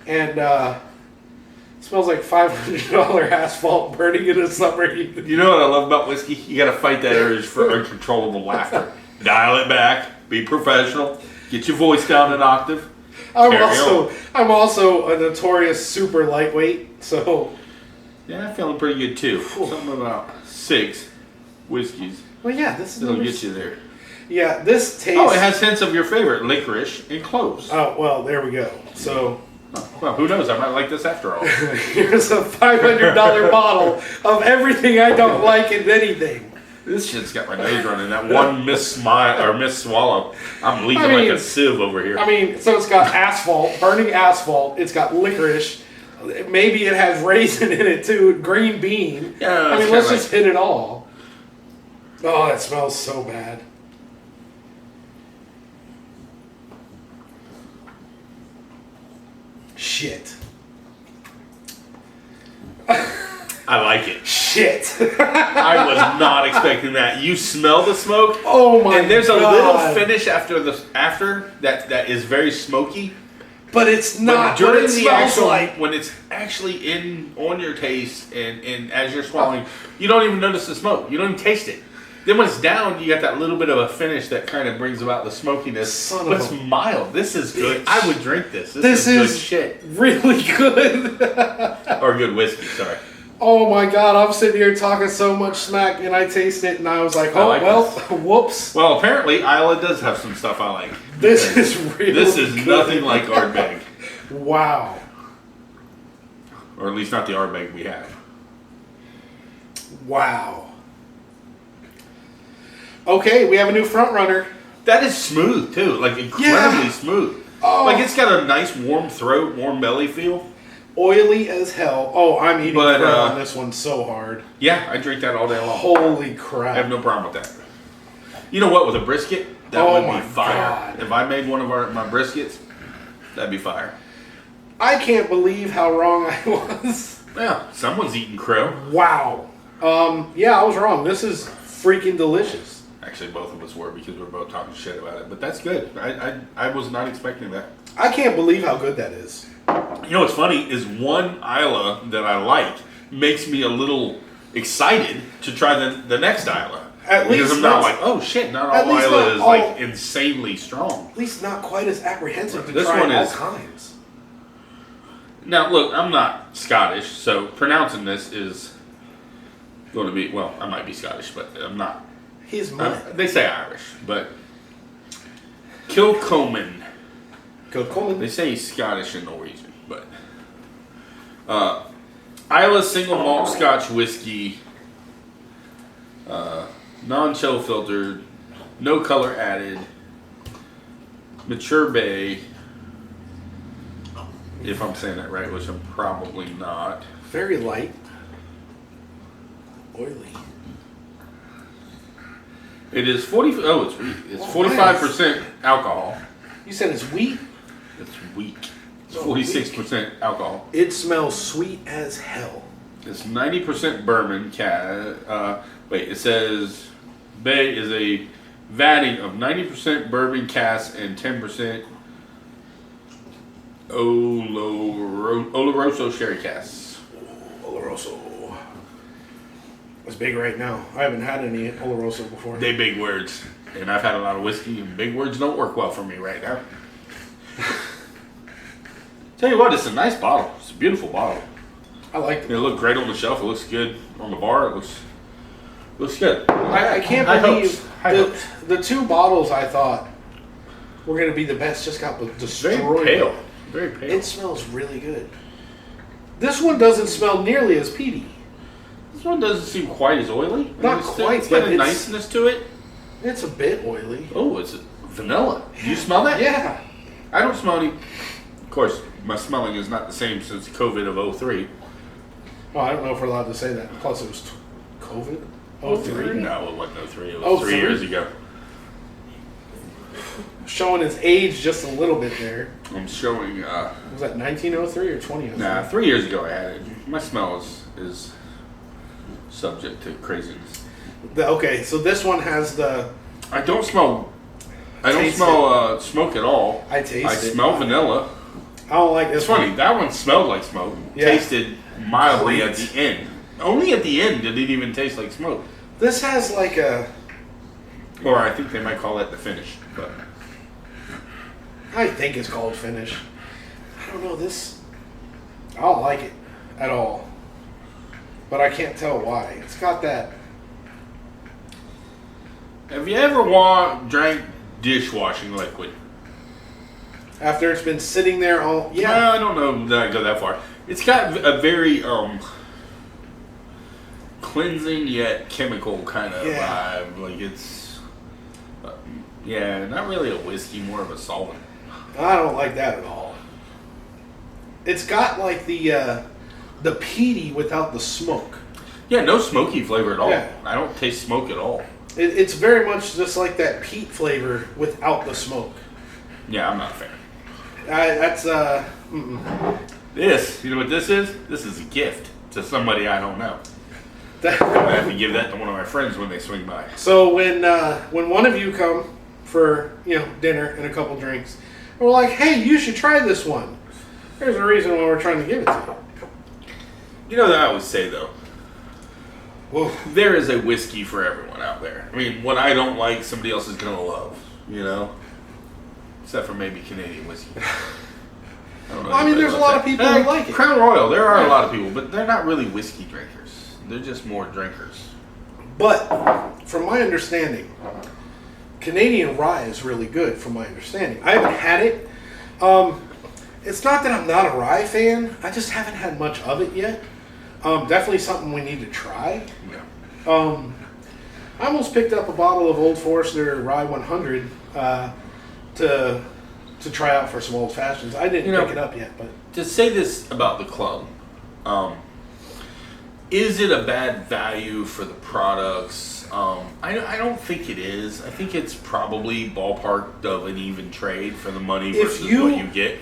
And it smells like $500 asphalt burning in the summer evening. You know what I love about whiskey? You got to fight that urge for uncontrollable laughter. Dial it back. Be professional. Get your voice down an octave. I'm also a notorious super lightweight, so... Yeah, I'm feeling pretty good too. Something about 6 whiskeys. Well, yeah, this is... It'll get you there. Yeah, this tastes... Oh, it has hints of your favorite, licorice and cloves. Oh, well, there we go. So... Well, who knows? I might like this after all. Here's a $500 bottle of everything I don't like and anything. This shit's got my nose running. That one miss swallow. I'm leaking like a sieve over here. I mean, so it's got asphalt, burning asphalt. It's got licorice. Maybe it has raisin in it too. Green bean. Yeah, I mean, let's just hit it all. Oh, that smells so bad. Shit. I like it. Shit. I was not expecting that. You smell the smoke? Oh my god. And there's a little finish after that is very smoky. But it's not But what during it the smells actual, like. when it's actually on your taste and as you're swallowing, you don't even notice the smoke. You don't even taste it. Then when it's down, you got that little bit of a finish that kind of brings about the smokiness. But it's mild. This is good. I would drink this. This is good shit. Really good. Or good whiskey, sorry. Oh my god, I'm sitting here talking so much smack and I taste it and I was like, oh, whoops. Well, apparently Isla does have some stuff I like. This is really This is good. nothing like Ardbeg. Wow. Or at least not the Ardbeg we have. Wow. Okay, we have a new front runner. That is smooth too, like incredibly smooth. Oh. Like it's got a nice warm throat, warm belly feel. Oily as hell. Oh, I'm eating But, crow on this one so hard. Yeah, I drink that all day long. Holy crap. I have no problem with that. You know what? With a brisket, that would be fire. God. If I made one of my briskets, that'd be fire. I can't believe how wrong I was. Yeah, someone's eating crow. Wow. Yeah, I was wrong. This is freaking delicious. Actually, both of us were because we were both talking shit about it. But that's good. I was not expecting that. I can't believe how good that is. You know what's funny is one Isla that I like makes me a little excited to try the next Isla. Because I'm not like, oh shit, not all Isla is like insanely strong. At least not quite as apprehensive to This try one all is- kinds. Now, look, I'm not Scottish, so pronouncing this is going to be, well, I might be Scottish, but I'm not. He's mine. They say Irish, but Kilcoman. Coleman. They say he's Scottish and Norwegian, but Isla single malt Scotch whiskey, non-chill filtered, no color added, mature bay. If I'm saying that right, which I'm probably not. Very light. Oily. It is 40. Oh, it's wheat. It's 45% alcohol. You said it's wheat? It's weak. It's 46% alcohol. It smells sweet as hell. It's 90% bourbon. It says Bay is a vatting of 90% bourbon cask and 10% Oloroso sherry casks. Oloroso. It's big right now. I haven't had any Oloroso before. They big words. And I've had a lot of whiskey, and big words don't work well for me right now. Tell you what, it's a nice bottle. It's a beautiful bottle. I like it. It looked great on the shelf. It looks good on the bar. It looks good. I can't believe the two bottles I thought were going to be the best just got destroyed. Very pale. Very pale. It smells really good. This one doesn't smell nearly as peaty. This one doesn't seem quite as oily. Not quite, It's got but a niceness to it. It's a bit oily. Oh, it's vanilla. Do you smell that? Yeah. I don't smell any. Of course, my smelling is not the same since COVID of 03. Well, I don't know if we're allowed to say that. Plus, it was COVID. 03. No, it wasn't 03. It was 3 years ago. Showing its age just a little bit there. I'm showing. Was that 1903 or 2003? Nah, 3 years ago I had it. My smell is subject to craziness. Okay, so this one has the. I don't smell. I don't smell smoke at all. I taste it. I smell vanilla. I don't like this. It's funny. That one smelled like smoke. Yeah. Tasted mildly at the end. Only at the end did it even taste like smoke. This has like a. Or I think they might call that the finish. But I think it's called finish. I don't know this. I don't like it at all. But I can't tell why. It's got that. have you ever drank dishwashing liquid? After it's been sitting there all. Yeah. Well, I don't know that I go that far. It's got a very cleansing yet chemical kind of vibe. Like it's not really a whiskey, more of a solvent. I don't like that at all. It's got like the peaty without the smoke. Yeah, no smoky flavor at all. Yeah. I don't taste smoke at all. It's very much just like that peat flavor without the smoke. Yeah, I'm not a fan. That's This, you know what this is? This is a gift to somebody I don't know. I have to give that to one of my friends when they swing by. So when one of you come for dinner and a couple drinks, We're like, hey, you should try this one. There's a reason why we're trying to give it to you. You know that I always say though, Well, there is a whiskey for everyone out there. I mean, what I don't like, somebody else is gonna love. You know, except for maybe Canadian whiskey. I mean, there's a lot of people who like it. Crown Royal, there are a lot of people, but they're not really whiskey drinkers. They're just more drinkers. But from my understanding, Canadian rye is really good. From my understanding, I haven't had it. It's not that I'm not a rye fan. I just haven't had much of it yet. Definitely something we need to try. Yeah. I almost picked up a bottle of Old Forester Rye 100 to try out for some old fashions. I didn't pick it up yet, but to say this about the club, is it a bad value for the products? I don't think it is. I think it's probably ballparked of an even trade for the money versus what you get.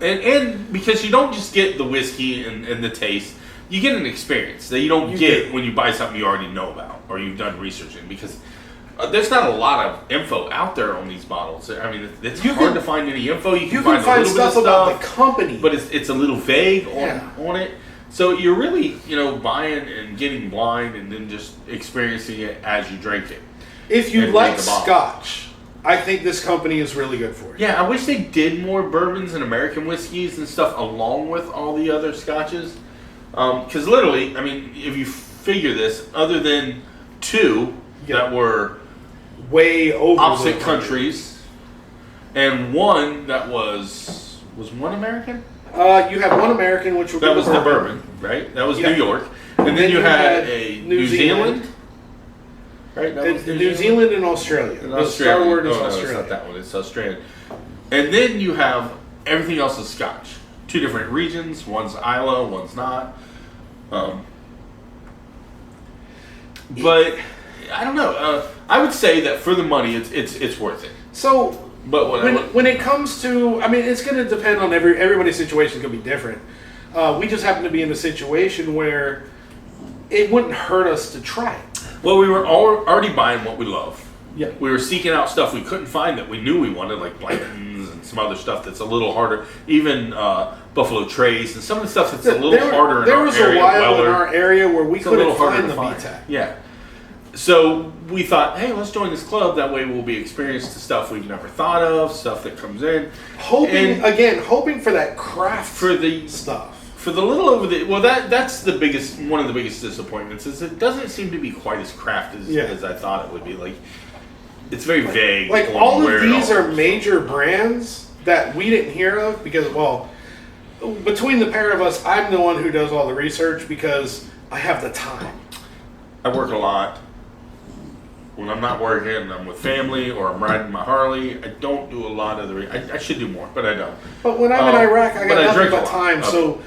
And because you don't just get the whiskey and the taste, you get an experience that you don't get when you buy something you already know about or you've done research in. Because there's not a lot of info out there on these bottles. I mean, it's hard to find any info. You can find a little stuff bit of about the company, but it's a little vague on it. So you're really, buying and getting blind and then just experiencing it as you drink it. If you like Scotch, I think this company is really good for it. Yeah, I wish they did more bourbons and American whiskeys and stuff along with all the other Scotches. Because literally, I mean, if you figure this, other than two that were way over opposite countries, and one that was one American? You have one American, which that was the bourbon, right? That was New York, and then you had a New Zealand, right? That was New Zealand and Australia. The star word is Australia. It's not that one. It's Australian. And then you have everything else is Scotch. Two different regions. One's Islay, one's not. But I don't know. I would say that for the money, it's worth it. So. But when it comes to, I mean, it's going to depend on everybody's situation is going to be different. We just happen to be in a situation where it wouldn't hurt us to try it. Well, we were already buying what we love. Yeah. We were seeking out stuff we couldn't find that we knew we wanted, like Blanton's and some other stuff that's a little harder. Even Buffalo Trace and some of the stuff that's a little harder in our area. There was a while in our area where we couldn't find the Btch. Yeah. So we thought, hey, let's join this club. That way we'll be experienced to stuff we've never thought of, stuff that comes in. Hoping for that craft for the stuff. For the little over the that's one of the biggest disappointments is it doesn't seem to be quite as craft as I thought it would be. Like it's very vague. Like all of these are major brands that we didn't hear of because between the pair of us, I'm the one who does all the research because I have the time. I work a lot. When I'm not working, I'm with family or I'm riding my Harley. I don't do a lot of I should do more, but I don't. But when I'm in Iraq, I got nothing but time. So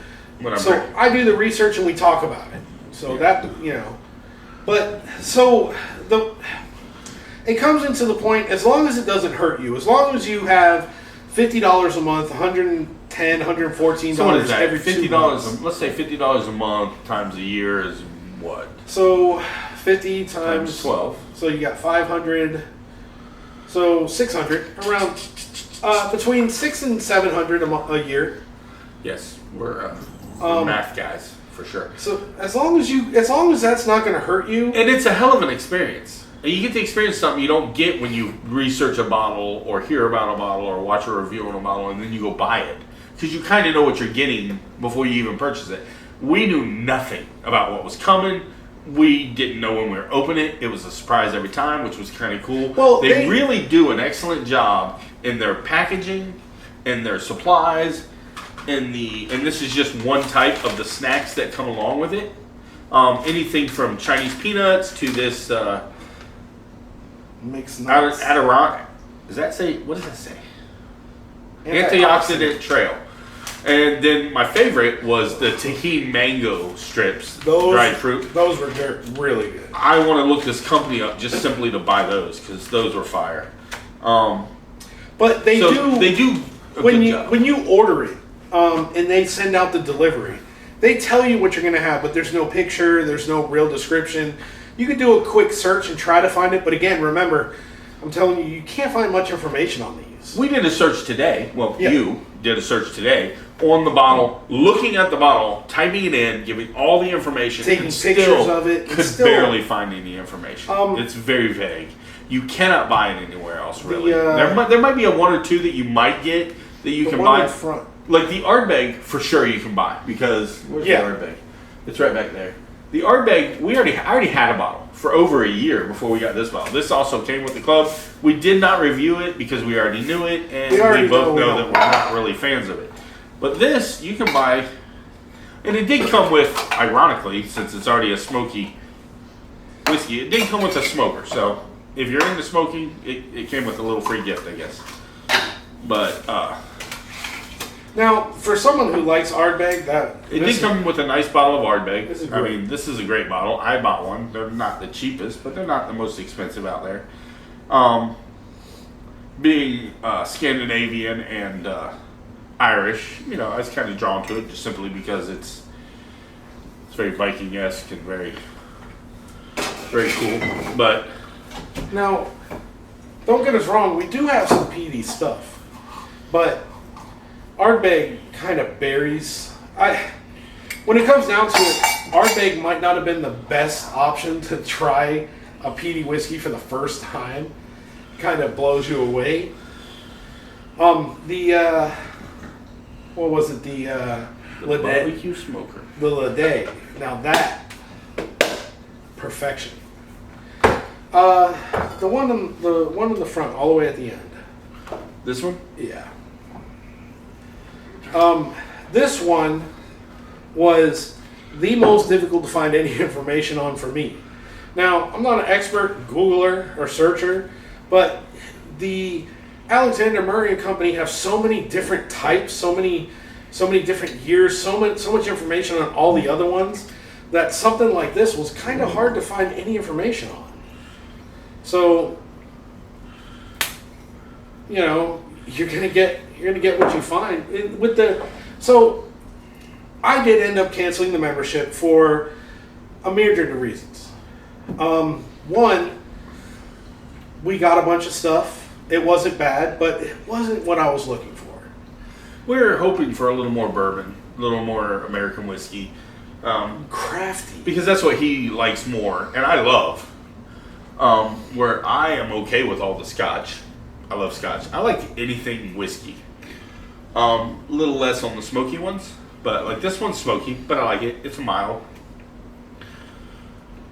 I do the research and we talk about it. So but it comes into the point, as long as it doesn't hurt you, as long as you have $50 a month, $110, $114 so what is that? every $50. Let's say $50 a month times a year is what? So 50 times 12. So you got 500. So 600 around between 600 and 700 a year. Yes, we're math guys for sure. So as long as that's not going to hurt you, and it's a hell of an experience. You get to experience something you don't get when you research a bottle or hear about a bottle or watch a review on a bottle and then you go buy it. Because you kind of know what you're getting before you even purchase it. We knew nothing about what was coming. We didn't know when we were opening it. It was a surprise every time, which was kind of cool. Well, they really do an excellent job in their packaging, in their supplies, and this is just one type of the snacks that come along with it. Anything from Chinese peanuts to this mixed nuts. Adirondack. Does that say? What does that say? Antioxidant trail. And then my favorite was the tahini mango strips, dried fruit. Those were really good. I want to look this company up just simply to buy those because those were fire. But they do when you order it and they send out the delivery, they tell you what you're going to have, but there's no picture, there's no real description. You can do a quick search and try to find it, but again, remember, I'm telling you, you can't find much information on these. whiskies. We did a search today. Well, Yeah. you did a search today on the bottle, looking at the bottle, typing it in, giving all the information, Taking and pictures still of it, and could still- barely find any information. It's very vague. You cannot buy it anywhere else, really. There might be a one or two that you might get that you can one buy. in front. Like the Ardbeg, for sure you can buy, because where's the Ardbeg? It's right back there. The Ardbeg, I already had a bottle for over a year before we got this bottle. This also came with the club. We did not review it because we already knew it, and we both know that we're not really fans of it. But this, you can buy, and it did come with, ironically, since it's already a smoky whiskey, it did come with a smoker. So if you're into smoking, it came with a little free gift, I guess. But now, for someone who likes Ardbeg, it did come with a nice bottle of Ardbeg. This is great. I mean, this is a great bottle. I bought one. They're not the cheapest, but they're not the most expensive out there. Being Scandinavian and Irish, I was kind of drawn to it just simply because it's very Viking-esque and very, very cool. But now, don't get us wrong, we do have some peaty stuff, but Ardbeg kind of buries. When it comes down to it, Ardbeg might not have been the best option to try a peaty whiskey for the first time. Kind of blows you away. What was it? The barbecue smoker. The Lede. Now that perfection. The one in the front, all the way at the end. This one? Yeah. This one was the most difficult to find any information on for me. Now, I'm not an expert Googler or searcher, but the Alexander Murray and Company have so many different types, so many different years, so much information on all the other ones, that something like this was kind of hard to find any information on. So, you're gonna get what you find So, I did end up canceling the membership for a myriad of reasons. One, we got a bunch of stuff. It wasn't bad, but it wasn't what I was looking for. We were hoping for a little more bourbon, a little more American whiskey. Crafty. Because that's what he likes more, and I love. Where I am okay with all the scotch. I love scotch. I like anything whiskey. A little less on the smoky ones, but like this one's smoky, but I like it. It's mild.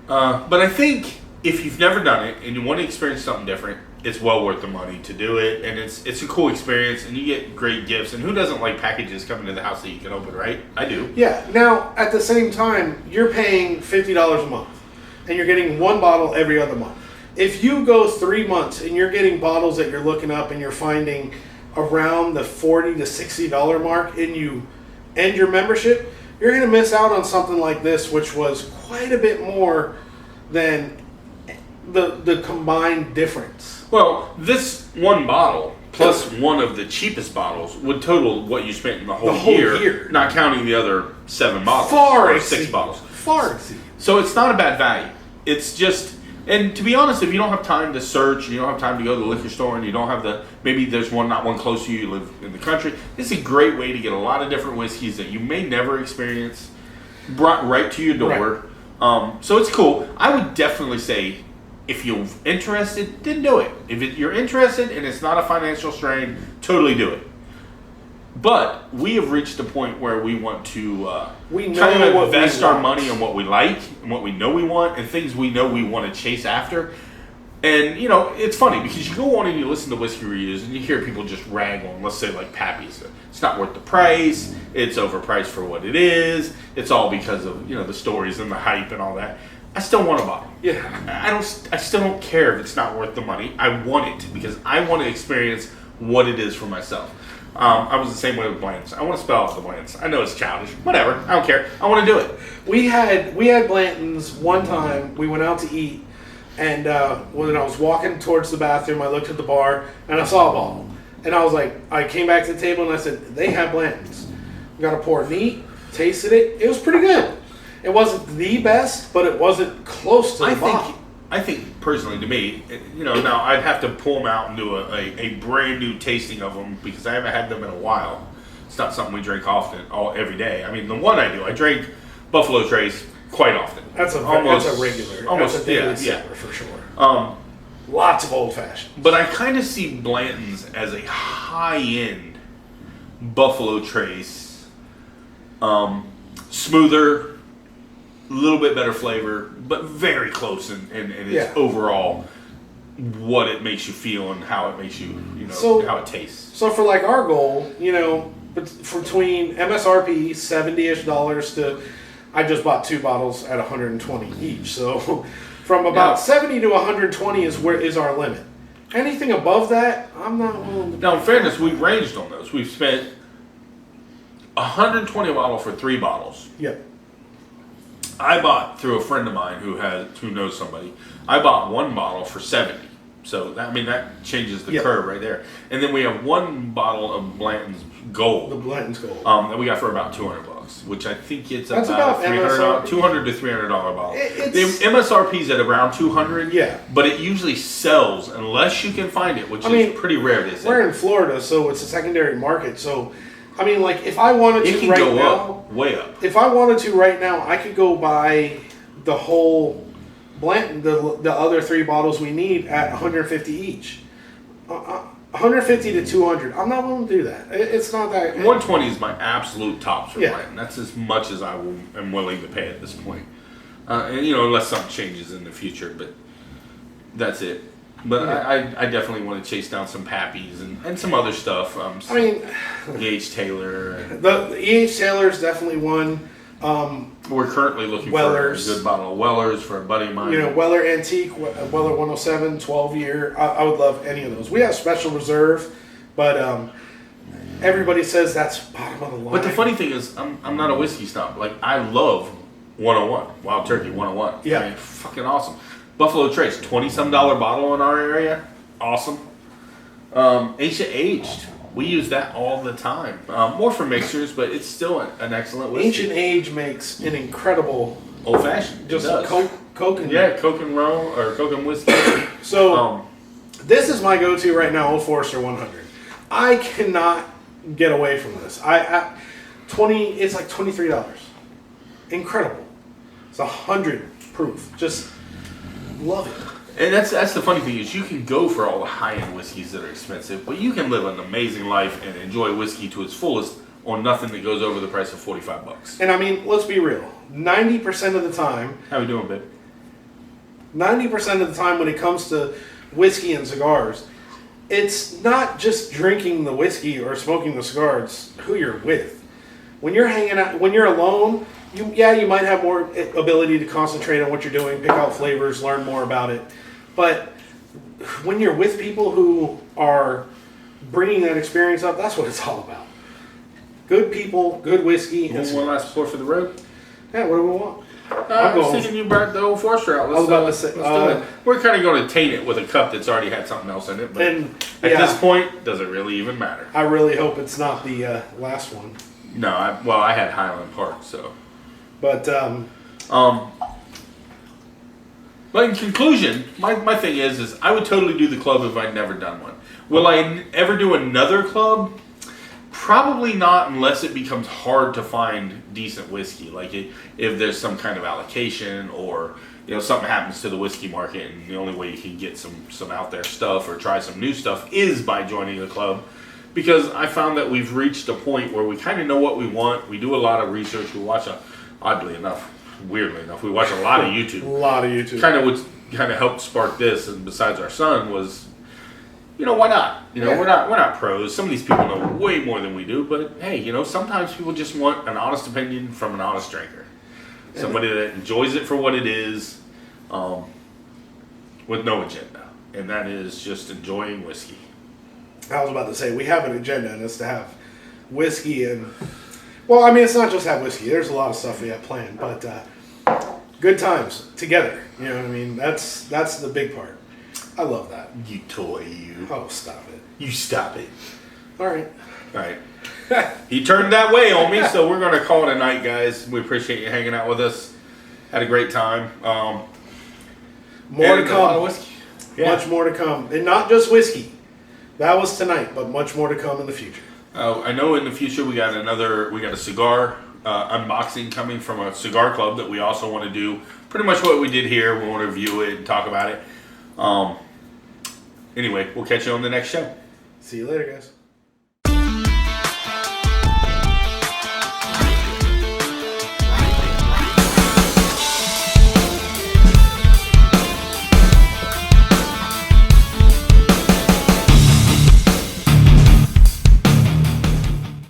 But I think if you've never done it and you want to experience something different, it's well worth the money to do it, and it's a cool experience, and you get great gifts. And who doesn't like packages coming to the house that you can open, right? I do. Yeah. Now, at the same time, you're paying $50 a month, and you're getting one bottle every other month. If you go 3 months and you're getting bottles that you're looking up and you're finding around the $40 to $60 mark, and you end your membership, you're going to miss out on something like this, which was quite a bit more than the combined difference. Well, this one bottle plus one of the cheapest bottles would total what you spent in the whole year, not counting the other 7 bottles or 6 bottles. Far exceed. So it's not a bad value. It's just, and to be honest, if you don't have time to search, you don't have time to go to the liquor store, and you don't have maybe there's not one close to you live in the country, it's a great way to get a lot of different whiskeys that you may never experience brought right to your door. Right. So it's cool. I would definitely say, if you're interested, then do it. If you're interested and it's not a financial strain, totally do it. But we have reached a point where we want to kind of invest our money on what we like and what we know we want and things we know we want to chase after. And, it's funny because you go on and you listen to whiskey reviews and you hear people just rag on, let's say, like Pappy's. It's not worth the price. It's overpriced for what it is. It's all because of, the stories and the hype and all that. I still want a bottle. Yeah. I still don't care if it's not worth the money. I want it because I want to experience what it is for myself. I was the same way with Blanton's. I want to spell out the Blanton's. I know it's childish. Whatever. I don't care. I want to do it. We had Blanton's one time. We went out to eat, and when I was walking towards the bathroom, I looked at the bar and I saw a bottle, and I was like, I came back to the table and I said, they have Blanton's. Got a pour neat, tasted it. It was pretty good. It wasn't the best, but it wasn't close to the bottom. I think personally, to me, now I'd have to pull them out and do a brand new tasting of them because I haven't had them in a while. It's not something we drink often, every day. I mean, the one I do, I drink Buffalo Trace quite often. That's a regular. Almost, that's a daily yeah. sipper for sure. Lots of old fashioned. But I kind of see Blanton's as a high-end Buffalo Trace. Smoother, a little bit better flavor, but very close in its overall what it makes you feel and how it makes you, how it tastes. So for like our goal, between MSRP $70-ish to, I just bought 2 bottles at 120 each. So from about 70 to 120 is our limit. Anything above that, I'm not willing to. Now, in fairness, we've ranged on those. We've spent 120 a bottle for 3 bottles. Yep. I bought through a friend of mine who knows somebody. I bought 1 bottle for 70. So that changes the curve right there. And then we have 1 bottle of Blanton's Gold. The Blanton's Gold. That we got for about $200, which I think it's That's about $300, $200 to $300 bottle. The MSRP's at around $200. Yeah. But it usually sells unless you can find it, which is pretty rare. They say. We're in Florida, so it's a secondary market. So, if I wanted it to can right go now, up, way up. If I wanted to right now, I could go buy the whole Blanton, the other 3 bottles we need at 150 each. 150 to 200. I'm not willing to do that. It's not that. 120 is my absolute tops for Blanton. That's as much as I am willing to pay at this point. Unless something changes in the future, but that's it. But I definitely want to chase down some Pappies and some other stuff. E.H. Taylor. The E.H. Taylor is definitely one. We're currently looking Weller's. for a good bottle of Weller's for a buddy of mine. Weller Antique, Weller 107, 12 year. I would love any of those. We have Special Reserve, but everybody says that's bottom of the line. But the funny thing is, I'm not a whiskey snob. Like, I love 101, Wild Turkey 101. Yeah. Fucking awesome. Buffalo Trace, $20-some bottle in our area. Awesome. Ancient Aged. We use that all the time. More for mixers, but it's still an excellent whiskey. Ancient Age makes an incredible old fashioned. Just Coke and Coke and roll or Coke and whiskey. So this is my go-to right now, Old Forester 100. I cannot get away from this. It's like $23. Incredible. It's 100 proof. Just love it. And that's the funny thing is you can go for all the high-end whiskeys that are expensive, but you can live an amazing life and enjoy whiskey to its fullest on nothing that goes over the price of $45. And let's be real. 90% of the time... How we doing, babe? 90% of the time when it comes to whiskey and cigars, it's not just drinking the whiskey or smoking the cigar, it's who you're with. When you're hanging out, when you're alone, you might have more ability to concentrate on what you're doing, pick out flavors, learn more about it. But when you're with people who are bringing that experience up, that's what it's all about. Good people, good whiskey. And one last pour for the road? Yeah, what do we want? I was thinking you brought the Old Forester out. Let's do it. We're kind of going to taint it with a cup that's already had something else in it. But at this point, does it really even matter? I really hope it's not the last one. No, I had Highland Park, so. But But in conclusion, my thing is I would totally do the club if I'd never done one. Will I ever do another club? Probably not, unless it becomes hard to find decent whiskey. Like if there's some kind of allocation, or something happens to the whiskey market, and the only way you can get some out there stuff or try some new stuff is by joining the club. Because I found that we've reached a point where we kind of know what we want. We do a lot of research. We watch weirdly enough, we watch a lot of YouTube. Kind of helped spark this, and besides our son, was, why not? We're not pros. Some of these people know way more than we do, but hey, sometimes people just want an honest opinion from an honest drinker. Somebody that enjoys it for what it is, with no agenda. And that is just enjoying whiskey. I was about to say, we have an agenda, and it's to have whiskey and... Well, it's not just have whiskey. There's a lot of stuff we have planned, but good times together. You know what I mean? That's the big part. I love that. You toy, you. Oh, stop it. You stop it. All right. He turned that way on me, so we're going to call it a night, guys. We appreciate you hanging out with us. Had a great time. More And to a lot of come. whiskey. Yeah. Much more to come. And not just whiskey. That was tonight, but much more to come in the future. I know in the future we got a cigar unboxing coming from a cigar club that we also want to do. Pretty much what we did here. We want to review it and talk about it. Anyway, we'll catch you on the next show. See you later, guys.